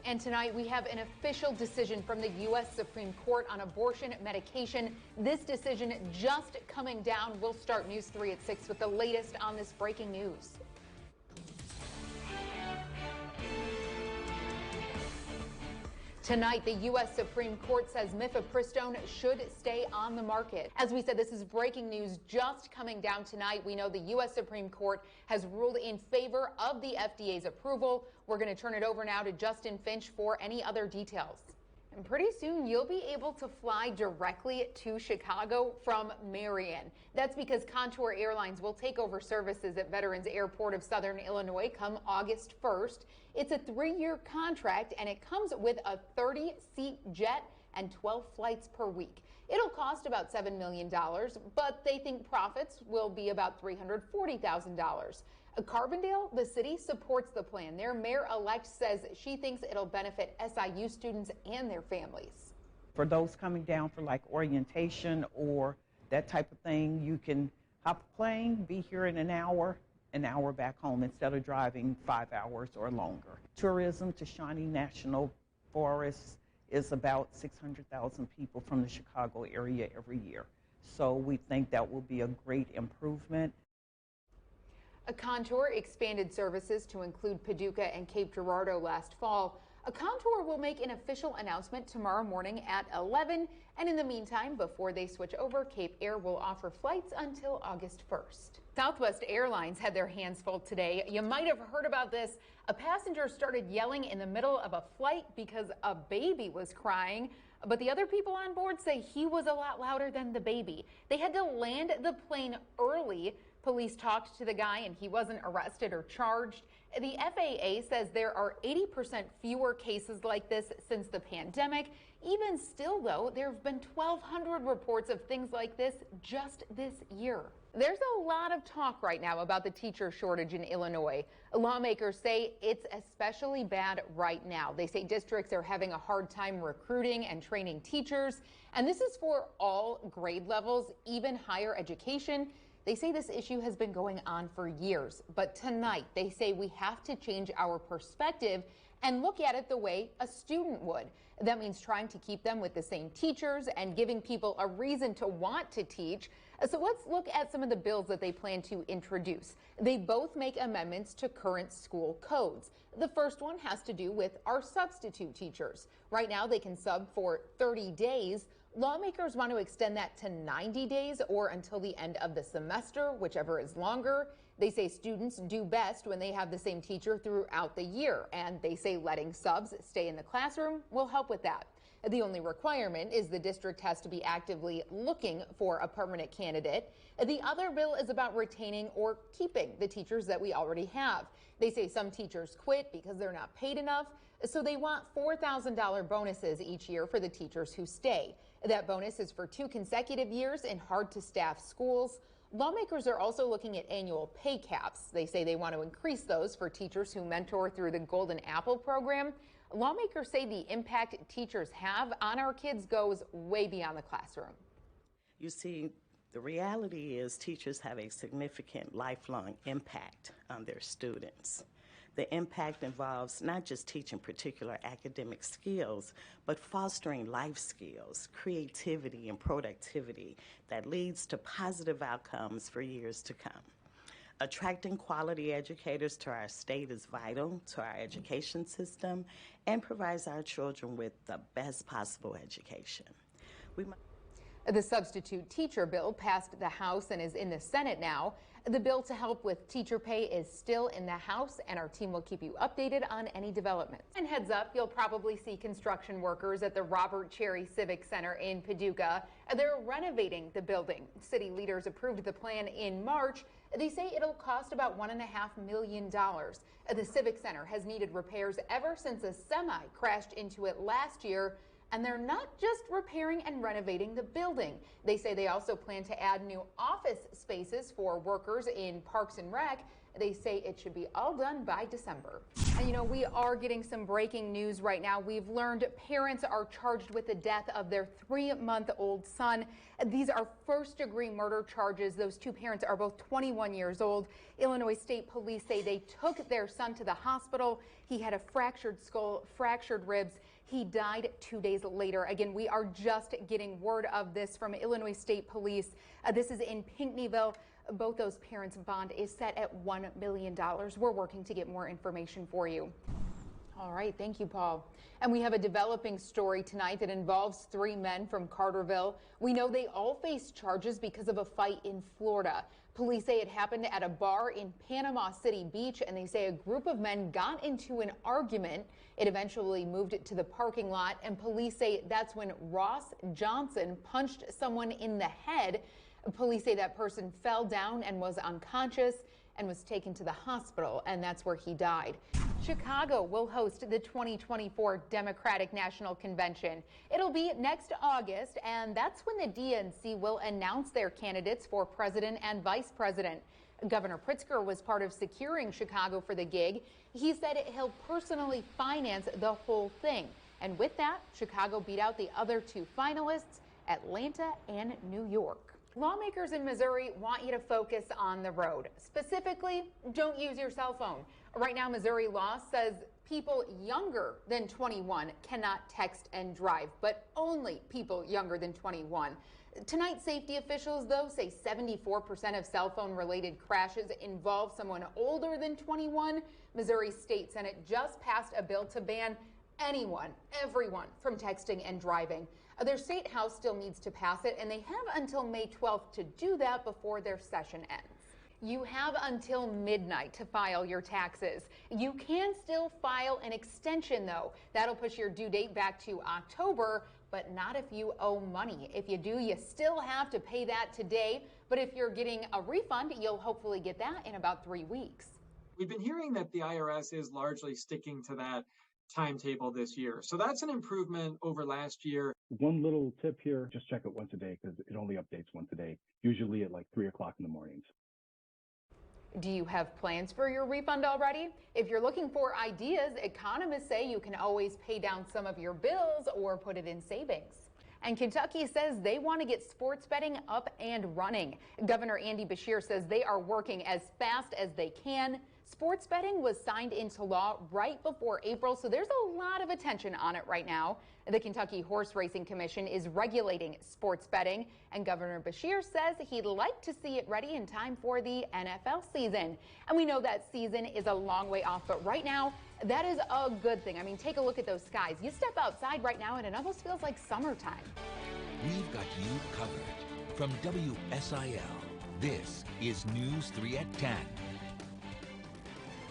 And tonight we have an official decision from the U.S. Supreme Court on abortion medication. This decision just coming down. We'll start News 3 at 6 with the latest on this breaking news. Tonight, the U.S. Supreme Court says mifepristone should stay on the market. As we said, this is breaking news just coming down tonight. We know the U.S. Supreme Court has ruled in favor of the FDA's approval. We're going to turn it over now to Justin Finch for any other details. And pretty soon you'll be able to fly directly to Chicago from Marion. That's because Contour Airlines will take over services at Veterans Airport of Southern Illinois come August 1st. It's a 3-year contract and it comes with a 30-seat jet and 12 flights per week. It'll cost about $7 million, but they think profits will be about $340,000. Carbondale, the city, supports the plan. Their mayor-elect says she thinks it'll benefit SIU students and their families. For those coming down for like orientation or that type of thing, you can hop a plane, be here in an hour back home instead of driving 5 hours or longer. Tourism to Shawnee National Forest is about 600,000 people from the Chicago area every year. So we think that will be a great improvement. A Contour expanded services to include Paducah and Cape Girardeau last fall. A Contour will make an official announcement tomorrow morning at 11. And in the meantime, before they switch over, Cape Air will offer flights until August 1st. Southwest Airlines had their hands full today. You might have heard about this. A passenger started yelling in the middle of a flight because a baby was crying. But the other people on board say he was a lot louder than the baby. They had to land the plane early. Police talked to the guy and he wasn't arrested or charged. The FAA says there are 80% fewer cases like this since the pandemic. Even still, though, there have been 1,200 reports of things like this just this year. There's a lot of talk right now about the teacher shortage in Illinois. Lawmakers say it's especially bad right now. They say districts are having a hard time recruiting and training teachers. And this is for all grade levels, even higher education. They say this issue has been going on for years, but tonight they say we have to change our perspective and look at it the way a student would. That means trying to keep them with the same teachers and giving people a reason to want to teach. So let's look at some of the bills that they plan to introduce. They both make amendments to current school codes. The first one has to do with our substitute teachers. Right now they can sub for 30 days. Lawmakers want to extend that to 90 days or until the end of the semester, whichever is longer. They say students do best when they have the same teacher throughout the year, and they say letting subs stay in the classroom will help with that. The only requirement is the district has to be actively looking for a permanent candidate. The other bill is about retaining or keeping the teachers that we already have. They say some teachers quit because they're not paid enough, so they want $4,000 bonuses each year for the teachers who stay. That bonus is for 2 consecutive years in hard-to-staff schools. Lawmakers are also looking at annual pay caps. They say they want to increase those for teachers who mentor through the Golden Apple program. Lawmakers say the impact teachers have on our kids goes way beyond the classroom. You see, the reality is teachers have a significant lifelong impact on their students. The impact involves not just teaching particular academic skills, but fostering life skills, creativity, and productivity that leads to positive outcomes for years to come. Attracting quality educators to our state is vital to our education system and provides our children with the best possible education. The substitute teacher bill passed the House and is in the Senate now. The bill to help with teacher pay is still in the House, and our team will keep you updated on any developments. And heads up, you'll probably see construction workers at the Robert Cherry Civic Center in Paducah. They're renovating the building. City leaders approved the plan in March. They say it'll cost about $1.5 million. The Civic Center has needed repairs ever since a semi crashed into it last year. And they're not just repairing and renovating the building. They say they also plan to add new office spaces for workers in Parks and Rec. They say it should be all done by December. And you know, we are getting some breaking news right now. We've learned parents are charged with the death of their 3-month-old son. These are first-degree murder charges. Those two parents are both 21 years old. Illinois State Police say they took their son to the hospital. He had a fractured skull, fractured ribs. He died 2 days later. Again, we are just getting word of this from Illinois State Police. This is in Pinckneyville. Both those parents' bond is set at $1 million. We're working to get more information for you. All right, thank you, Paul. And we have a developing story tonight that involves 3 men from Carterville. We know they all face charges because of a fight in Florida. Police say it happened at a bar in Panama City Beach, and they say a group of men got into an argument. It eventually moved it to the parking lot, and police say that's when Ross Johnson punched someone in the head. Police say that person fell down and was unconscious and was taken to the hospital, and that's where he died. Chicago will host the 2024 Democratic National Convention. It'll be next August, and that's when the DNC will announce their candidates for president and vice president. Governor Pritzker was part of securing Chicago for the gig. He said he'll personally finance the whole thing. And with that, Chicago beat out the other 2 finalists, Atlanta and New York. Lawmakers in Missouri want you to focus on the road. Specifically, don't use your cell phone. Right now, Missouri law says people younger than 21 cannot text and drive, but only people younger than 21. Tonight, safety officials, though, say 74% of cell phone related crashes involve someone older than 21. Missouri State Senate just passed a bill to ban everyone from texting and driving. Their state house still needs to pass it, and they have until May 12th to do that before their session ends. You have until midnight to file your taxes. You can still file an extension, though. That'll push your due date back to October, but not if you owe money. If you do, you still have to pay that today. But if you're getting a refund, you'll hopefully get that in about 3 weeks. We've been hearing that the IRS is largely sticking to that timetable this year. So that's an improvement over last year. One little tip here, just check it once a day because it only updates once a day, usually at like 3 o'clock in the mornings. Do you have plans for your refund already? If you're looking for ideas, economists say you can always pay down some of your bills or put it in savings. And Kentucky says they want to get sports betting up and running. Governor Andy Beshear says they are working as fast as they can. Sports betting was signed into law right before April, so there's a lot of attention on it right now. The Kentucky Horse Racing Commission is regulating sports betting, and Governor Beshear says he'd like to see it ready in time for the NFL season. And we know that season is a long way off, but right now, that is a good thing. I mean, take a look at those skies. You step outside right now, and it almost feels like summertime. We've got you covered. From WSIL, this is News 3 at 10.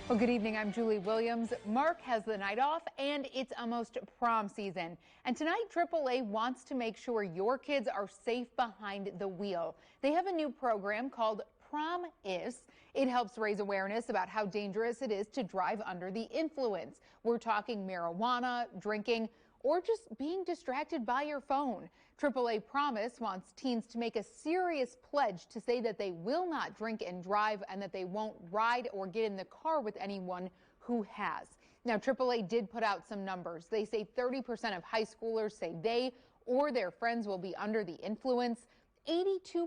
Well, good evening. I'm Julie Williams. Mark has the night off, and it's almost prom season. And tonight, AAA wants to make sure your kids are safe behind the wheel. They have a new program called Prom-IS. It helps raise awareness about how dangerous it is to drive under the influence. We're talking marijuana, drinking, or just being distracted by your phone. AAA Promise wants teens to make a serious pledge to say that they will not drink and drive and that they won't ride or get in the car with anyone who has. Now, AAA did put out some numbers. They say 30% of high schoolers say they or their friends will be under the influence. 82%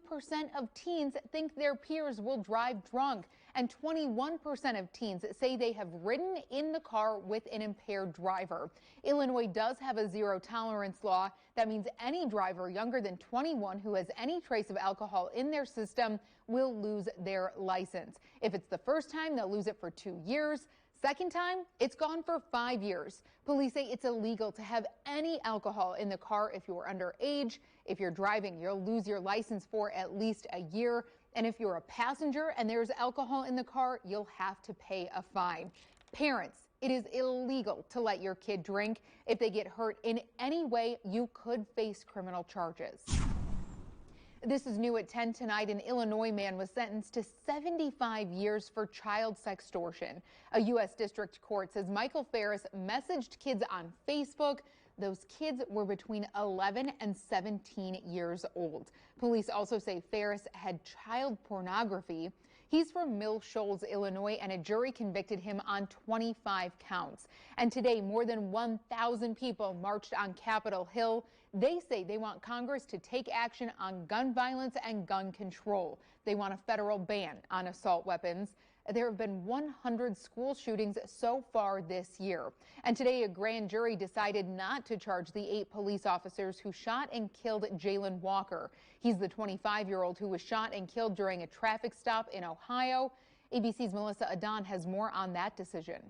of teens think their peers will drive drunk, and 21% of teens say they have ridden in the car with an impaired driver. Illinois does have a zero tolerance law. That means any driver younger than 21 who has any trace of alcohol in their system will lose their license. If it's the first time, they'll lose it for 2 years. Second time, it's gone for 5 years. Police say it's illegal to have any alcohol in the car if you're underage. If you're driving, you'll lose your license for at least a year. And if you're a passenger and there's alcohol in the car, you'll have to pay a fine. Parents, it is illegal to let your kid drink. If they get hurt in any way, you could face criminal charges. This is new at 10 tonight. An Illinois man was sentenced to 75 years for child sextortion. A U.S. District Court says Michael Ferris messaged kids on Facebook, Those kids were between 11 and 17 years old. Police also say Ferris had child pornography. He's from Mill Shoals, Illinois, and a jury convicted him on 25 counts. And today, more than 1,000 people marched on Capitol Hill. They say they want Congress to take action on gun violence and gun control. They want a federal ban on assault weapons. There have been 100 school shootings so far this year. And today, a grand jury decided not to charge the 8 police officers who shot and killed Jayland Walker. He's the 25-year-old who was shot and killed during a traffic stop in Ohio. ABC's Melissa Adon has more on that decision.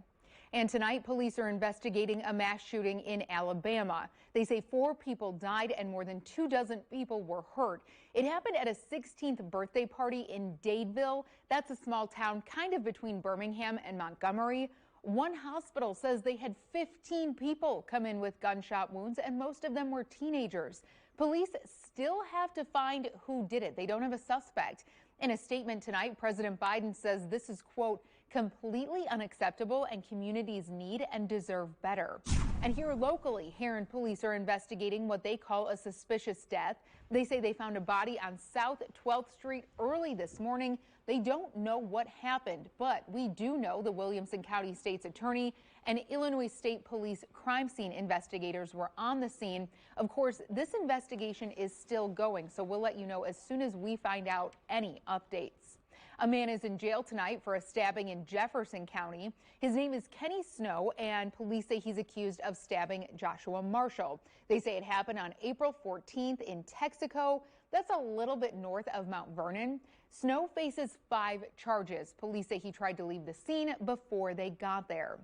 And tonight, police are investigating a mass shooting in Alabama. They say 4 people died and more than 24 people were hurt. It happened at a 16th birthday party in Dadeville. That's a small town kind of between Birmingham and Montgomery. One hospital says they had 15 people come in with gunshot wounds, and most of them were teenagers. Police still have to find who did it. They don't have a suspect. In a statement tonight, President Biden says this is, quote, completely unacceptable and communities need and deserve better. And here locally, Heron police are investigating what they call a suspicious death. They say they found a body on South 12th Street early this morning. They don't know what happened, but we do know the Williamson County State's Attorney and Illinois State Police crime scene investigators were on the scene. Of course, this investigation is still going, so we'll let you know as soon as we find out any updates. A man is in jail tonight for a stabbing in Jefferson County. His name is Kenny Snow, and police say he's accused of stabbing Joshua Marshall. They say it happened on April 14th in Texaco. That's a little bit north of Mount Vernon. Snow faces 5 charges. Police say he tried to leave the scene before they got there.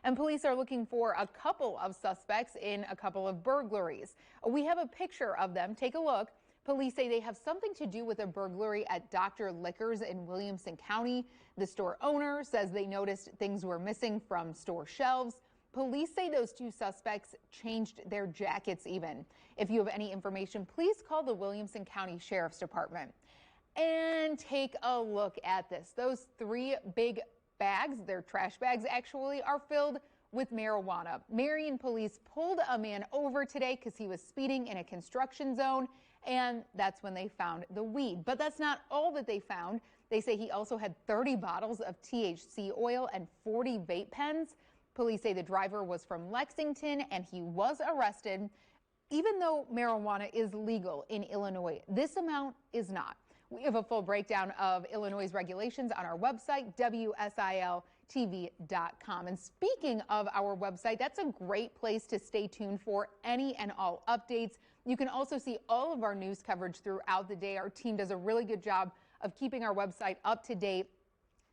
And police are looking for a couple of suspects in a couple of burglaries. We have a picture of them. Take a look. Police say they have something to do with a burglary at Dr. Liquors in Williamson County. The store owner says they noticed things were missing from store shelves. Police say those 2 suspects changed their jackets even. If you have any information, please call the Williamson County Sheriff's Department. And take a look at this. Those 3 big bags, they're trash bags actually, are filled with marijuana. Marion police pulled a man over today because he was speeding in a construction zone, and that's when they found the weed. But that's not all that they found. They say he also had 30 bottles of THC oil and 40 vape pens. Police say the driver was from Lexington and he was arrested. Even though marijuana is legal in Illinois, this amount is not. We have a full breakdown of Illinois' regulations on our website, WSILTV.com. And speaking of our website, that's a great place to stay tuned for any and all updates. You can also see all of our news coverage throughout the day. Our team does a really good job of keeping our website up to date.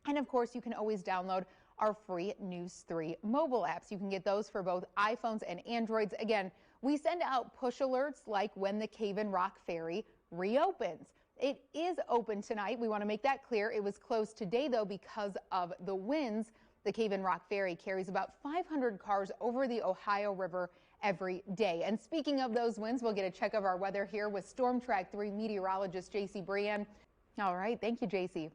And of course, you can always download our free News 3 mobile apps. You can get those for both iPhones and Androids. Again, we send out push alerts like when the Cave and Rock Ferry reopens. It is open tonight. We want to make that clear. It was closed today, though, because of the winds. The Cave and Rock Ferry carries about 500 cars over the Ohio River every day. And speaking of those winds, we'll get a check of our weather here with Storm Track 3 meteorologist JC Brian. All right. Thank you, JC.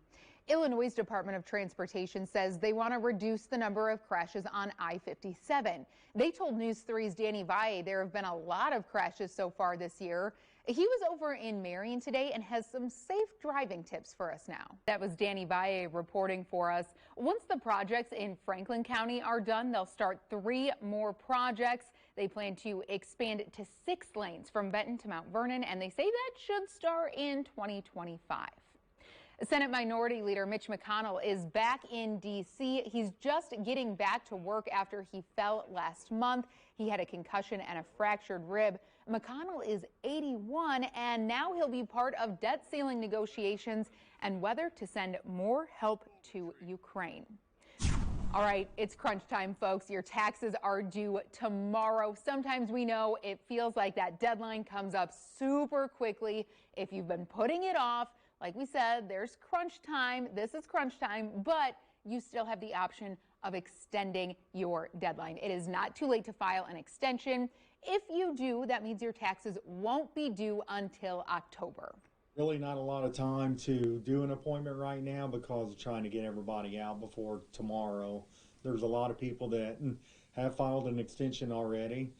Illinois' Department of Transportation says they want to reduce the number of crashes on I-57. They told News 3's Danny Valle there have been a lot of crashes so far this year. He was over in Marion today and has some safe driving tips for us now. That was Danny Valle reporting for us. Once the projects in Franklin County are done, they'll start 3 more projects. They plan to expand to 6 lanes from Benton to Mount Vernon, and they say that should start in 2025. Senate Minority Leader Mitch McConnell is back in D.C. He's just getting back to work after he fell last month. He had a concussion and a fractured rib. McConnell is 81, and now he'll be part of debt ceiling negotiations and whether to send more help to Ukraine. All right, it's crunch time, folks. Your taxes are due tomorrow. Sometimes we know it feels like that deadline comes up super quickly. If you've been putting it off, like we said, there's crunch time. This is crunch time, but you still have the option of extending your deadline. It is not too late to file an extension. If you do, that means your taxes won't be due until October. Really not a lot of time to do an appointment right now because of trying to get everybody out before tomorrow. There's a lot of people that have filed an extension already.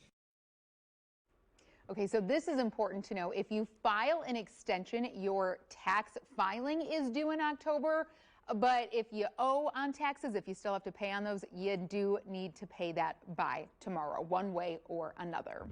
Okay, so this is important to know. If you file an extension, your tax filing is due in October. But if you owe on taxes, if you still have to pay on those, you do need to pay that by tomorrow, one way or another.